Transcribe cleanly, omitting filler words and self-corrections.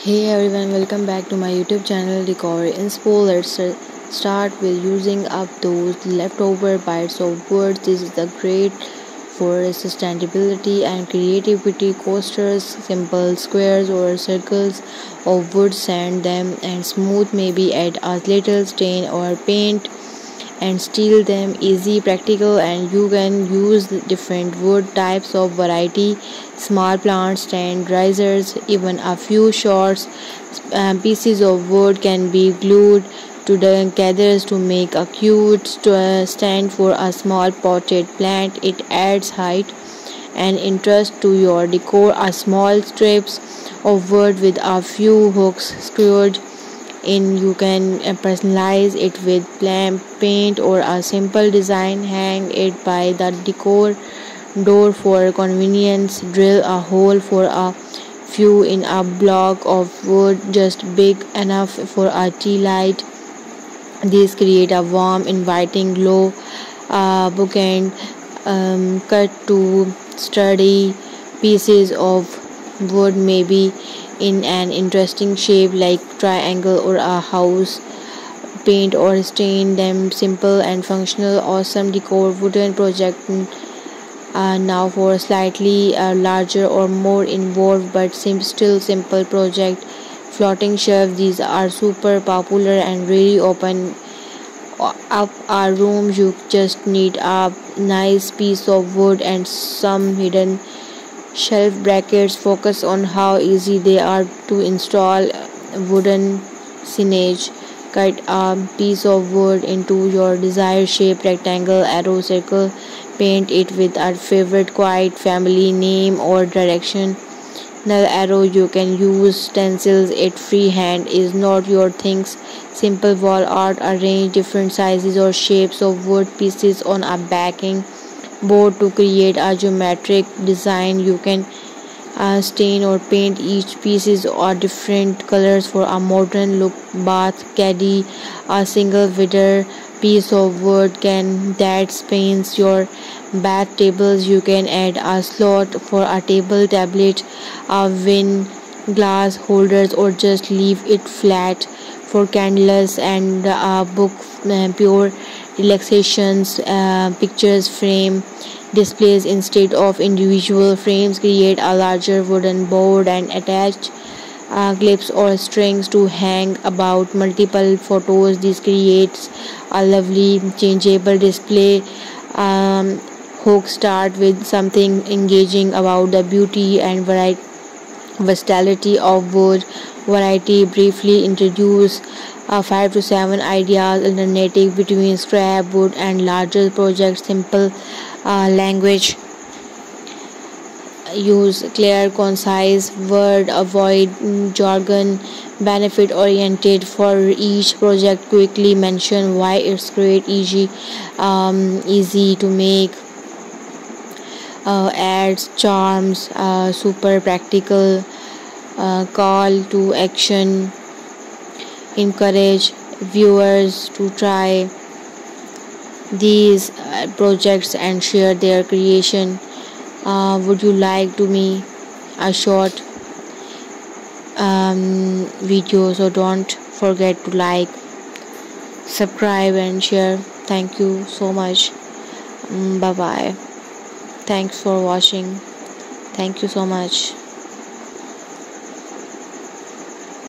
Hey everyone, welcome back to my YouTube channel Decor Inspo. Let's start with using up those leftover bites of wood. This is the great for sustainability and creativity. Coasters, simple squares or circles of wood, sand them and smooth. Maybe add a little stain or paint and steal them. Easy, practical, and you can use different wood types of variety, small plants, stand risers, even a few short pieces of wood can be glued to the gathers to make a cute stand for a small potted plant. It adds height and interest to your decor. A small strips of wood with a few hooks screwed in, you can personalize it with paint or a simple design. Hang it by the decor door for convenience. Drill a hole for a few in a block of wood just big enough for a tea light. These create a warm, inviting glow. Bookend cut to sturdy pieces of wood, maybe in an interesting shape like triangle or a house. Paint or stain them. Simple and functional, awesome decor. Wooden project now for slightly larger or more involved but still simple project. Floating shelves, these are super popular and really open up our rooms. You just need a nice piece of wood and some hidden shelf brackets. Focus on how easy they are to install. Wooden signage, cut a piece of wood into your desired shape, rectangle, arrow, circle. Paint it with our favorite quiet family name or direction. Null arrow, you can use stencils. It freehand is not your things. Simple wall art, arrange different sizes or shapes of wood pieces on a backing board to create a geometric design. You can stain or paint each pieces or different colors for a modern look. Bath caddy, a single wider piece of wood can that spans your bath tables. You can add a slot for a table, tablet, a wine glass holders, or just leave it flat for candles and a book. Pure relaxations, pictures frame displays instead of individual frames. Create a larger wooden board and attach clips or strings to hang about multiple photos. This creates a lovely changeable display. Hook, start with something engaging about the beauty and versatility of wood variety. Briefly introduce 5 to 7 ideas alternative between scrap wood and larger projects. Simple language, use clear concise word, avoid jargon. Benefit oriented for each project. Quickly mention why it's great, easy to make. Adds charms, super practical. Call to action, encourage viewers to try these projects and share their creation. Would you like to me a short video? So don't forget to like, subscribe and share. Thank you so much. Bye bye. Thanks for watching. Thank you so much.